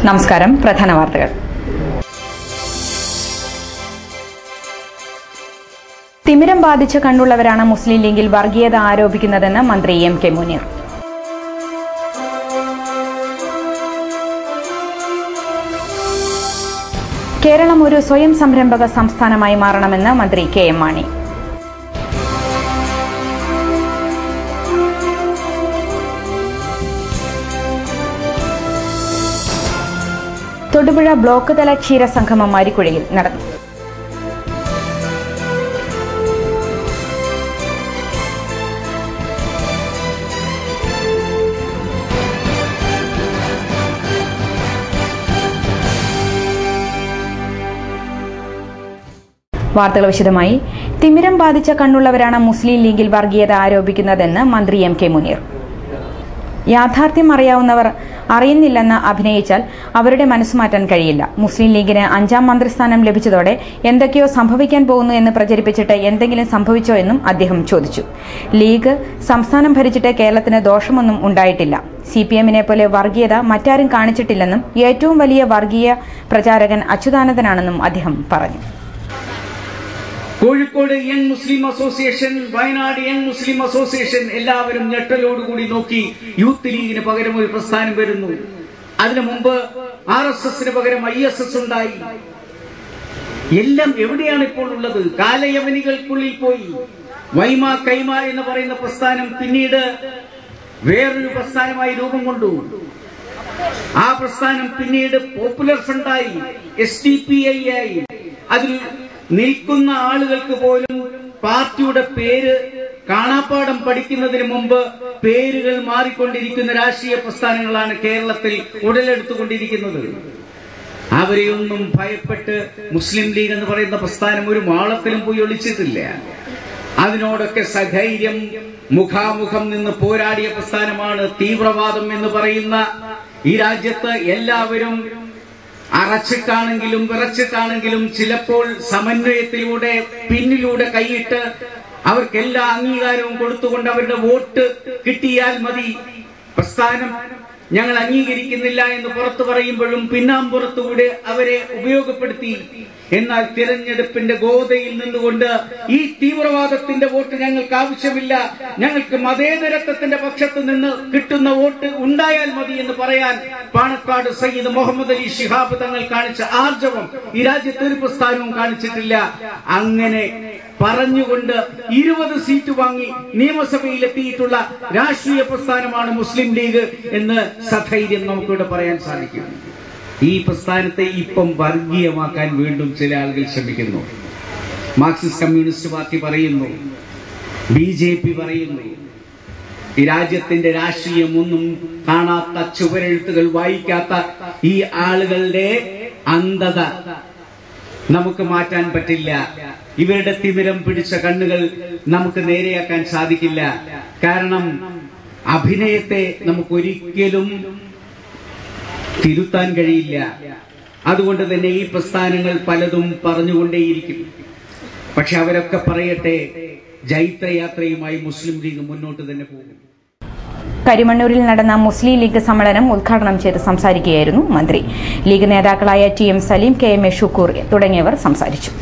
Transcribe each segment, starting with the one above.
നമസ്കാരം. പ്രധാന വാർത്തകൾ. തിമിരം ബാധിച്ച കണ്ണുള്ളവരാണ് മുസ്ലിം ലീഗിൽ വർഗീയത ആരോപിക്കുന്നതെന്ന് മന്ത്രി എം കെ മുനീർ. കേരളം ഒരു സ്വയം സംരംഭക സംസ്ഥാനമായി മാറണമെന്ന് മന്ത്രി K M Mani. Thodupuzha block തല ക്ഷീരസംഗമം മാരിക്കുഴയിൽ നടന്നു. വാർത്തകൾ വിശദമായി. തിമിരം ബാധിച്ച കണ്ണുള്ളവരാണ് മുസ്ലിം ലീഗിൽ വർഗീയത ആരോപിക്കുന്നതെന്ന് മന്ത്രി എം കെ മുനീർ. യാഥാർത്ഥ്യം അറിയാവുന്നവർ അറിയുന്നില്ലെന്ന് അഭിനയിച്ചാൽ അവരുടെ മനസ്സുമാറ്റാൻ കഴിയില്ല. മുസ്ലിം ലീഗിന് 5ാം മന്ത്രിസ്ഥാനം ലഭിച്ചതോടെ എന്തൊക്കെയോ സംഭവിക്കാൻ പോകുന്നു എന്ന് പ്രചരിപ്പിച്ചിട്ട് എന്തെങ്കിലും സംഭവിച്ചോ എന്നും അദ്ദേഹം ചോദിച്ചു. ലീഗ് സംസ്ഥാനം ഭരിച്ചിട്ട് കേരളത്തിന് ദോഷമൊന്നും ഉണ്ടായിട്ടില്ല. CPM-നെ പോലെ വർഗീയത മറ്റാരും കാണിച്ചിട്ടില്ലെന്നും ഏറ്റവും വലിയ വർഗീയ പ്രചാരകൻ അച്യുതാനന്ദനാണെന്നും അദ്ദേഹം പറഞ്ഞു. കോഴിക്കോട് യങ് മുസ്ലിം അസോസിയേഷൻ, വയനാട് യങ് മുസ്ലിം അസോസിയേഷൻ എല്ലാവരും ഞെട്ടലോടുകൂടി നോക്കി. യൂത്ത് ലീഗിന് പകരം ഒരു പ്രസ്ഥാനം വരുന്നു. അതിനു മുമ്പ് RSSന് പകരം ISS ഉണ്ടായി. എല്ലാം എവിടെയാണ് ഇപ്പോൾ ഉള്ളത്? കാലയവനികൾക്കുള്ളിൽ പോയി. വൈമ കൈമ എന്ന് പറയുന്ന പ്രസ്ഥാനം പിന്നീട് വേറൊരു പ്രസ്ഥാനമായി രൂപം കൊണ്ടു. ആ പ്രസ്ഥാനം പിന്നീട് പോപ്പുലർ ഫ്രണ്ടായി, SDPI ആയി. അതിൽ നിൽക്കുന്ന ആളുകൾക്ക് പോലും പാർട്ടിയുടെ പേര് കാണാപ്പാടം പഠിക്കുന്നതിന് മുമ്പ് പേരുകൾ മാറിക്കൊണ്ടിരിക്കുന്ന രാഷ്ട്രീയ പ്രസ്ഥാനങ്ങളാണ് കേരളത്തിൽ ഉടലെടുത്തുകൊണ്ടിരിക്കുന്നത്. അവരെയൊന്നും ഭയപ്പെട്ട് മുസ്ലിം ലീഗ് എന്ന് പറയുന്ന പ്രസ്ഥാനം ഒരു മാളത്തിലും പോയി ഒളിച്ചിട്ടില്ല. അതിനോടൊക്കെ സധൈര്യം മുഖാമുഖം നിന്ന് പോരാടിയ പ്രസ്ഥാനമാണ്. തീവ്രവാദം എന്ന് പറയുന്ന ഈ രാജ്യത്ത് എല്ലാവരും അറച്ചിട്ടാണെങ്കിലും വിറച്ചിട്ടാണെങ്കിലും ചിലപ്പോൾ സമന്വയത്തിലൂടെ പിന്നിലൂടെ കൈയിട്ട് അവർക്കെല്ലാ അംഗീകാരവും കൊടുത്തുകൊണ്ട് അവരുടെ വോട്ട് കിട്ടിയാൽ മതി. പ്രസ്ഥാനം ഞങ്ങൾ അംഗീകരിക്കുന്നില്ല എന്ന് പുറത്തു പറയുമ്പോഴും പിന്നാമ്പുറത്തുകൂടെ അവരെ ഉപയോഗപ്പെടുത്തി. എന്നാൽ തിരഞ്ഞെടുപ്പിന്റെ ഗോതയിൽ നിന്നുകൊണ്ട് ഈ തീവ്രവാദത്തിന്റെ വോട്ട് ഞങ്ങൾക്ക് ആവശ്യമില്ല, ഞങ്ങൾക്ക് മതേതരത്വത്തിന്റെ പക്ഷത്ത് നിന്ന് കിട്ടുന്ന വോട്ട് ഉണ്ടായാൽ മതി എന്ന് പറയാൻ പാണക്കാട് സയ്യിദ് മുഹമ്മദ് അലി ശിഹാബ് തങ്ങൾ കാണിച്ച ആർജവം ഈ രാജ്യത്ത് ഒരു പ്രസ്ഥാനവും കാണിച്ചിട്ടില്ല. അങ്ങനെ പറഞ്ഞുകൊണ്ട് 20 സീറ്റ് വാങ്ങി നിയമസഭയിലെത്തിയിട്ടുള്ള രാഷ്ട്രീയ പ്രസ്ഥാനമാണ് മുസ്ലിം ലീഗ് എന്ന് സധൈര്യം നമുക്കിവിടെ പറയാൻ സാധിക്കും. ഈ പ്രസ്ഥാനത്തെ ഇപ്പം വർഗീയമാക്കാൻ വീണ്ടും ചില ആളുകൾ ശ്രമിക്കുന്നു. മാർക്സിസ്റ്റ് കമ്മ്യൂണിസ്റ്റ് പാർട്ടി പറയുന്നു, BJP പറയുന്നു. ഈ രാജ്യത്തിന്റെ രാഷ്ട്രീയം ഒന്നും കാണാത്ത, ചുവരെഴുത്തുകൾ വായിക്കാത്ത ഈ ആളുകളുടെ അന്ധത നമുക്ക് മാറ്റാൻ പറ്റില്ല. ഇവരുടെ തിമിരം പിടിച്ച കണ്ണുകൾ നമുക്ക് നേരെയാക്കാൻ സാധിക്കില്ല. കാരണം അഭിനയത്തെ നമുക്കൊരിക്കലും തിരുത്താൻ കഴിയില്ല. അതുകൊണ്ട് തന്നെ ഈ പ്രസ്ഥാനങ്ങൾ പലതും പറഞ്ഞുകൊണ്ടേയിരിക്കും. പക്ഷെ അവരൊക്കെ പറയട്ടെ, ജൈത്രയാത്രയുമായി മുസ്ലിം ലീഗ് മുന്നോട്ട് തന്നെ പോകും. കരിമണ്ണൂരിൽ നടന്ന മുസ്ലിം ലീഗ് സമ്മേളനം ഉദ്ഘാടനം ചെയ്ത് സംസാരിക്കുകയായിരുന്നു മന്ത്രി. ലീഗ് നേതാക്കളായ TM സലീം, KMA ഷുക്കൂർ തുടങ്ങിയവർ സംസാരിച്ചു.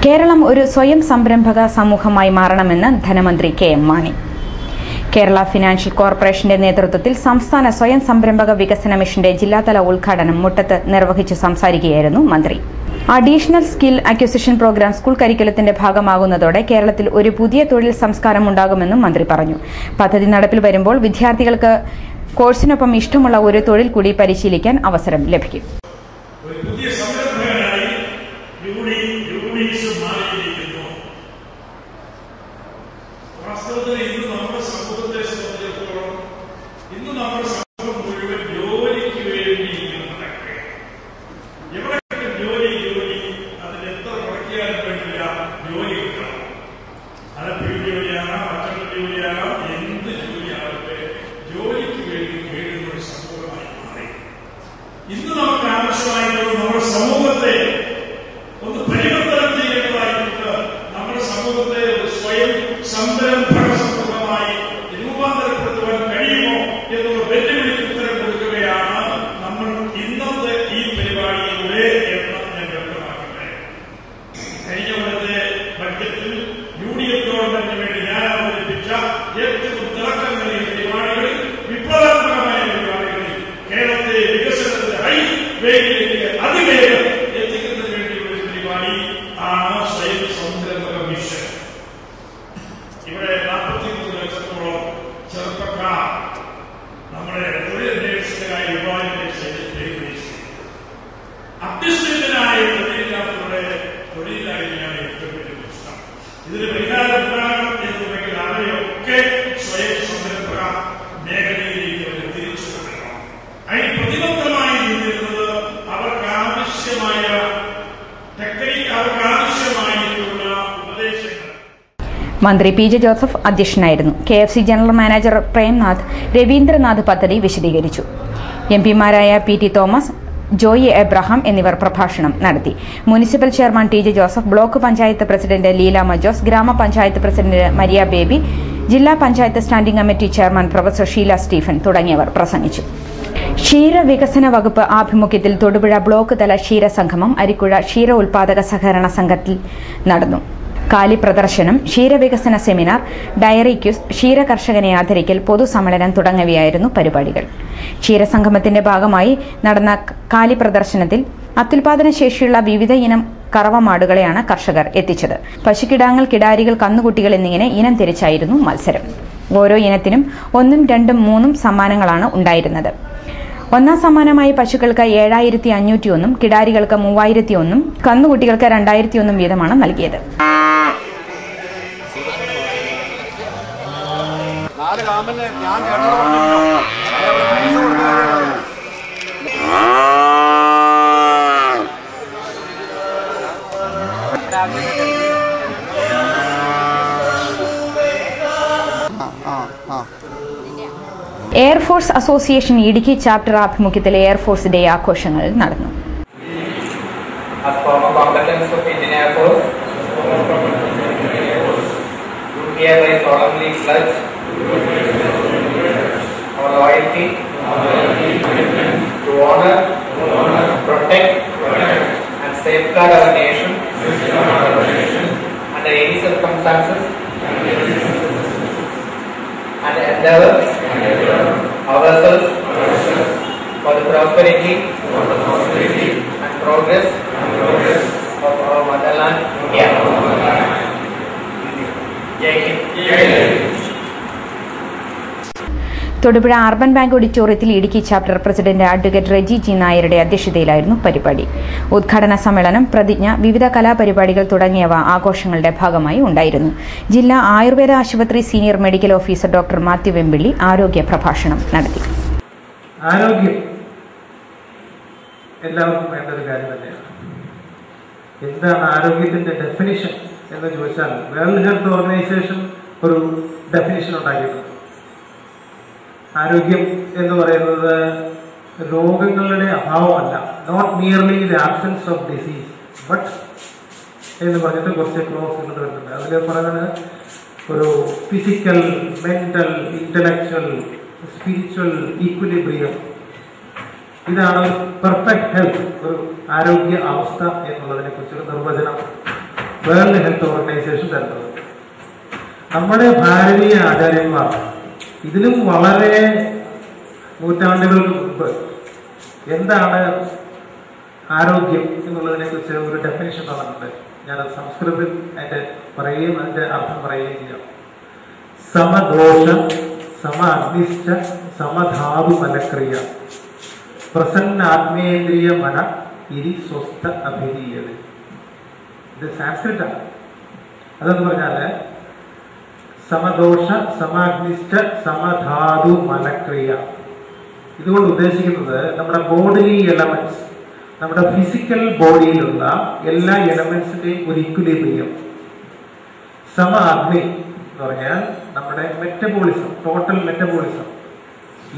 കേരളം ഒരു സ്വയം സംരംഭക സമൂഹമായി മാറണമെന്ന് ധനമന്ത്രി KM മാണി. കേരള ഫിനാൻഷ്യൽ കോർപ്പറേഷന്റെ നേതൃത്വത്തിൽ സംസ്ഥാന സ്വയം സംരംഭക വികസന മിഷന്റെ ജില്ലാതല ഉദ്ഘാടനം മുട്ടത്ത് നിർവഹിച്ചു സംസാരിക്കുകയായിരുന്നു മന്ത്രി. Additional skill acquisition programme school കരിക്കുലത്തിന്റെ ഭാഗമാകുന്നതോടെ കേരളത്തിൽ ഒരു പുതിയ തൊഴിൽ സംസ്കാരം ഉണ്ടാകുമെന്നും മന്ത്രി പറഞ്ഞു. പദ്ധതി നടപ്പിൽ വരുമ്പോൾ വിദ്യാർത്ഥികൾക്ക് കോഴ്സിനൊപ്പം ഇഷ്ടമുള്ള ഒരു തൊഴിൽ കൂടി പരിശീലിക്കാൻ അവസരം ലഭിക്കും. വാസ്തവത്തിൽ ഇന്ന് നമ്മുടെ സമൂഹത്തെ ചെറുപ്പക്കാർ നമ്മുടെ തൊഴിലന്വേഷകരായ യുവാവിനെ അഭ്യസ്തനായ തൊഴിലില്ലാത്തവരുടെ തൊഴിലില്ലായ്മയാണ് ഏറ്റവും വലിയ പ്രശ്നം. ഇതിന് പരിഹാരം ഉണ്ടാകണം എന്നുണ്ടെങ്കിൽ അവരെയൊക്കെ സ്വയം സംരംഭക മേഖലയിലേക്ക് അവർ തിരിച്ചു കൊണ്ടുവരണം. അതിന് പ്രതിബദ്ധമായി നിന്നിരുന്നത് അവർക്ക് ആവശ്യമായ ടെക്നിക്ക്, അവർക്ക് ആവശ്യമായിട്ടുള്ള ഉപദേശങ്ങൾ. മന്ത്രി പി ജെ ജോസഫ് അധ്യക്ഷനായിരുന്നു. KFC general manager Premnath Ravindranath പദ്ധതി വിശദീകരിച്ചു. എംപിമാരായ PT തോമസ്, ജോയി എബ്രഹാം എന്നിവർ പ്രഭാഷണം നടത്തി. Municipal chairman TJ Joseph, block panchayat president Leelama Jose, ഗ്രാമപഞ്ചായത്ത് പ്രസിഡന്റ് മരിയ ബേബി, ജില്ലാ panchayat standing committee chairman professor Sheela Stephen തുടങ്ങിയവർ പ്രസംഗിച്ചു. ക്ഷീരവികസന വകുപ്പ് ആഭിമുഖ്യത്തിൽ തൊടുപുഴ ബ്ലോക്ക് തല ക്ഷീരസംഗമം അരിക്കുഴ ക്ഷീര ഉൽപാദക സഹകരണ സംഘത്തിൽ നടന്നു. കാലി പ്രദർശനം, ക്ഷീരവികസന സെമിനാർ, ഡയറി ക്യൂസ്, ക്ഷീര കർഷകനെ ആദരിക്കൽ, പൊതുസമ്മേളനം തുടങ്ങിയവയായിരുന്നു പരിപാടികൾ. ക്ഷീരസംഗമത്തിന്റെ ഭാഗമായി നടന്ന കാലി പ്രദർശനത്തിൽ അത്യുൽപാദന ശേഷിയുള്ള വിവിധ ഇനം കറവമാടുകളെയാണ് കർഷകർ എത്തിച്ചത്. പശുക്കിടാങ്ങൾ, കിടാരികൾ, കന്നുകുട്ടികൾ എന്നിങ്ങനെ ഇനം തിരിച്ചായിരുന്നു മത്സരം. ഓരോ ഇനത്തിനും 1, 2, 3 സമ്മാനങ്ങളാണ് ഉണ്ടായിരുന്നത്. ഒന്നാം സമ്മാനമായി പശുക്കൾക്ക് 7501, കിടാരികൾക്ക് 3001, കന്നുകുട്ടികൾക്ക് 2001 വീതമാണ് നൽകിയത്. എയർഫോഴ്സ് അസോസിയേഷൻ ഇടുക്കി ചാപ്റ്റർ ആഭിമുഖ്യത്തിൽ എയർഫോഴ്സ് ഡേ ആഘോഷങ്ങൾ നടന്നു. Safeguard our nation under any circumstances and endeavor ourselves for the prosperity and progress of our motherland India. Jai Hind. Thodupuzha urban bank ഓഡിറ്റോറിയത്തിൽ Idukki chapter president advocate Reji G നായരുടെ അധ്യക്ഷതയിലായിരുന്നു പരിപാടി. ഉദ്ഘാടന സമ്മേളനം, പ്രതിജ്ഞ, വിവിധ കലാപരിപാടികൾ തുടങ്ങിയവ ആഘോഷങ്ങളുടെ ഭാഗമായി ഉണ്ടായിരുന്നു. ജില്ലാ ആയുർവേദ ആശുപത്രി senior medical officer doctor Mathew Vembilly ആരോഗ്യ പ്രഭാഷണം നടത്തി. ആരോഗ്യം എല്ലാവർക്കും വേണ്ട ഒരു കാര്യം തന്നെയാണ്. എന്താണ് ആരോഗ്യത്തിന്റെ ഡെഫിനിഷൻ എന്ന് ചോദിച്ചാൽ വേൾഡ് ഹെൽത്ത് ഓർഗനൈസേഷൻ ഒരു ഡെഫിനിഷൻ ഉണ്ടാക്കിയിട്ടുണ്ട്. ആരോഗ്യം എന്ന് പറയുന്നത് രോഗങ്ങളുടെ അഭാവമല്ല, not merely the absence of disease but എന്ന് പറഞ്ഞിട്ട് കുറച്ച് ക്ലോസുകൾ വരുന്നുണ്ട്. അതിൽ പറയുന്നത് ഒരു physical, mental, intellectual, spiritual equilibrium, ഇതാണ് ഒരു പെർഫെക്റ്റ് ഹെൽത്ത്, ഒരു ആരോഗ്യ അവസ്ഥ എന്നുള്ളതിനെ കുറിച്ചൊരു നിർവചനം വേൾഡ് ഹെൽത്ത് ഓർഗനൈസേഷൻ തരുന്നത്. നമ്മുടെ ഭാരതീയ ആചാര്യന്മാർ ഇതിലും വളരെ നൂറ്റാണ്ടുകൾക്ക് മുമ്പ് എന്താണ് ആരോഗ്യം എന്നുള്ളതിനെ കുറിച്ച് ഒരു ഡെഫിനിഷൻ തന്നിട്ടുണ്ട്. ഞാനത് സംസ്കൃതത്തിൽ അതിന്റെ പറയുകയും അതിന്റെ അർത്ഥം പറയുകയും ചെയ്യാം. സമദോഷ സമ അഗ്നിശ്ച സമധാതു മലക്രിയ പ്രസന്നാത്മേന്ദ്രിയ മന ഇരി സ്വസ്ഥ അഭിധീയത. ഇത് സാൻസ്ക്രിറ്റാണ്. അതെന്ന് പറഞ്ഞാല് സമദോഷ സമാഗ്നിഷ്ഠ സമധാതു മലക്രിയ. ഇതുകൊണ്ട് ഉദ്ദേശിക്കുന്നത് നമ്മുടെ ബോഡിലി എലമെന്റ്സ്, നമ്മുടെ ഫിസിക്കൽ ബോഡിയിലുള്ള എല്ലാ എലമെന്റ്സിന്റെയും ഒരു ഇക്വിലിബ്രിയം. സമ അഗ്നി എന്ന് പറഞ്ഞാൽ നമ്മുടെ metabolism, total metabolism,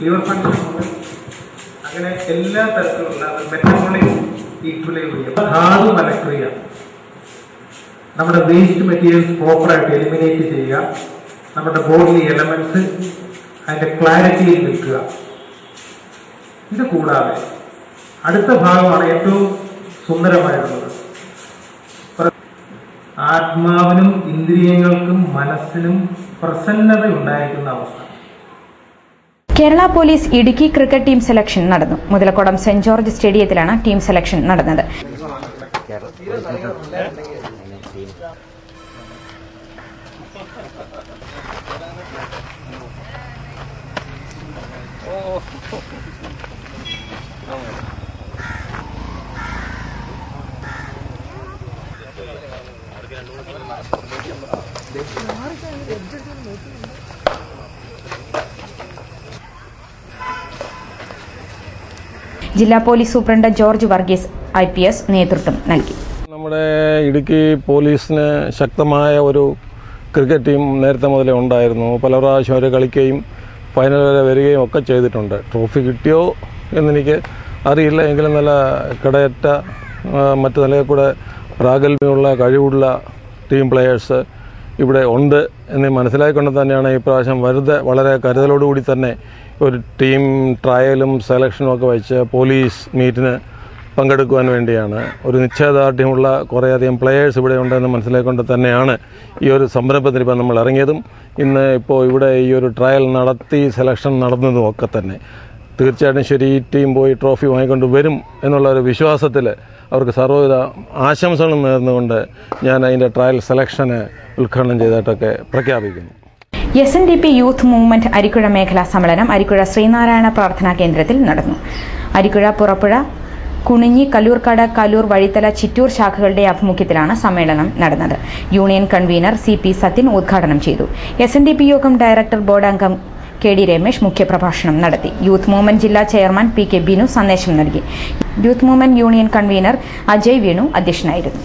liver function മുതൽ അങ്ങനെ എല്ലാ തരത്തിലുള്ള മെറ്റബോളിക് ഈക്വിലിബ്രിയം. ധാതു മലക്രിയ, നമ്മുടെ വേസ്റ്റ് മെറ്റീരിയൽസ് പ്രോപ്പറായിട്ട് എലിമിനേറ്റ് ചെയ്യുക, നമ്മുടെ ബോഡിലി എലമെന്റ്സ് അതിന്റെ ക്ലാരിറ്റിയിൽ നിൽക്കുക. ഇത് കൂടാതെ അടുത്ത ഭാഗമാണ് ഏറ്റവും സുന്ദരമായിട്ടുള്ളത്. ആത്മാവിനും ഇന്ദ്രിയങ്ങൾക്കും മനസ്സിനും പ്രസന്നത ഉണ്ടായിരിക്കുന്ന അവസ്ഥ. Kerala police Idukki cricket team selection നടന്നു. മുതലക്കോടം സെന്റ് ജോർജ് സ്റ്റേഡിയത്തിലാണ് ടീം സെലക്ഷൻ നടന്നത്. ജില്ലാ police superintendent George Varghese IPS നേതൃത്വം നൽകി. നമ്മുടെ ഇടുക്കി പോലീസിന് ശക്തമായ ഒരു ക്രിക്കറ്റ് ടീം നേരത്തെ മുതലേ ഉണ്ടായിരുന്നു. പല പ്രാവശ്യം അവർ കളിക്കുകയും ഫൈനൽ വരെ വരികയും ഒക്കെ ചെയ്തിട്ടുണ്ട്. ട്രോഫി കിട്ടിയോ എന്നെനിക്ക് അറിയില്ല. എങ്കിലും നല്ല കടയറ്റ മറ്റു നിലയിൽ കൂടെ പ്രാഗൽഭ്യമുള്ള കഴിവുള്ള ടീം പ്ലെയേഴ്സ് ഇവിടെ ഉണ്ട് എന്ന് മനസ്സിലാക്കിക്കൊണ്ട് തന്നെയാണ് ഈ പ്രാവശ്യം വളരെ കരുതലോടുകൂടി തന്നെ ഒരു ടീം ട്രയലും സെലക്ഷനും ഒക്കെ വെച്ച് പോലീസ് മീറ്റിന് പങ്കെടുക്കുവാൻ വേണ്ടിയാണ്. ഒരു നിശ്ചയദാർഢ്യമുള്ള കുറേയധികം പ്ലെയേഴ്സ് ഇവിടെ ഉണ്ടെന്ന് മനസ്സിലാക്കിക്കൊണ്ട് തന്നെയാണ് ഈ ഒരു സംരംഭത്തിന് ഇപ്പോൾ നമ്മൾ ഇറങ്ങിയതും ഇന്ന് ഇപ്പോൾ ഇവിടെ ഈ ഒരു ട്രയൽ നടത്തി സെലക്ഷൻ നടന്നതും ഒക്കെ തന്നെ. തീർച്ചയായിട്ടും ശരി, ഈ ടീം പോയി ട്രോഫി വാങ്ങിക്കൊണ്ട് വരും എന്നുള്ള ഒരു വിശ്വാസത്തിൽ അവർക്ക് സർവ്വവിധ ആശംസകളും നേർന്നുകൊണ്ട് ഞാൻ അതിൻ്റെ ട്രയൽ സെലക്ഷന് ഉദ്ഘാടനം ചെയ്തതായിട്ടൊക്കെ പ്രഖ്യാപിക്കുന്നു. SNDP യൂത്ത് മൂവ്മെന്റ് അരിക്കുഴ മേഖലാ സമ്മേളനം അരിക്കുഴ ശ്രീനാരായണ പ്രാർത്ഥനാ കേന്ദ്രത്തിൽ നടന്നു. അരിക്കുഴ, പുറപ്പുഴ, കുണിഞ്ഞി, കല്ലൂർക്കാട്, കലൂർ, വഴിത്തല, ചിറ്റൂർ ശാഖകളുടെ ആഭിമുഖ്യത്തിലാണ് സമ്മേളനം നടന്നത്. യൂണിയൻ കൺവീനർ CP സത്യൻ ഉദ്ഘാടനം ചെയ്തു. SNDP യോഗം ഡയറക്ടർ ബോർഡ് അംഗം KD രമേശ് മുഖ്യപ്രഭാഷണം നടത്തി. യൂത്ത് മൂവ്മെന്റ് ജില്ലാ ചെയർമാൻ PK ബിനു സന്ദേശം നൽകി. Youth movement union convener Ajay Venu അധ്യക്ഷനായിരുന്നു.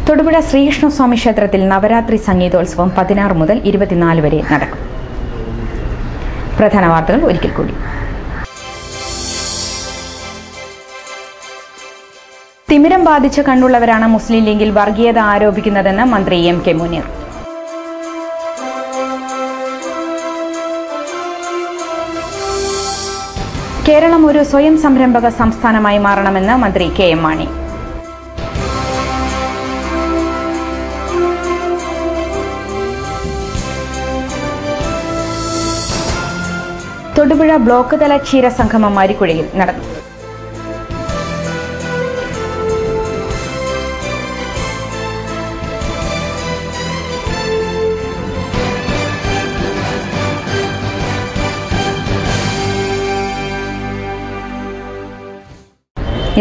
തൊടുപുഴ ശ്രീകൃഷ്ണസ്വാമി ക്ഷേത്രത്തിൽ നവരാത്രി സംഗീതോത്സവം 16 മുതൽ 24 വരെ നടക്കും. പ്രധാന വാർത്തകൾ ഒരിക്കൽ കൂടി. തിമിരം ബാധിച്ച കണ്ണുള്ളവരാണ് മുസ്ലിം ലീഗിൽ വർഗീയത ആരോപിക്കുന്നതെന്ന് മന്ത്രി MK മുനീർ. കേരളം ഒരു സ്വയം സംരംഭക സംസ്ഥാനമായി മാറണമെന്ന് മന്ത്രി KM മാണി. തൊടുപുഴ ബ്ലോക്ക് തല ക്ഷീരസംഗമം അരിക്കുഴയിൽ നടന്നു.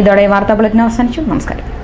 ഇതോടെ വാർത്താ ബുള്ളറ്റിൻ അവസാനിച്ചു. നമസ്കാരം.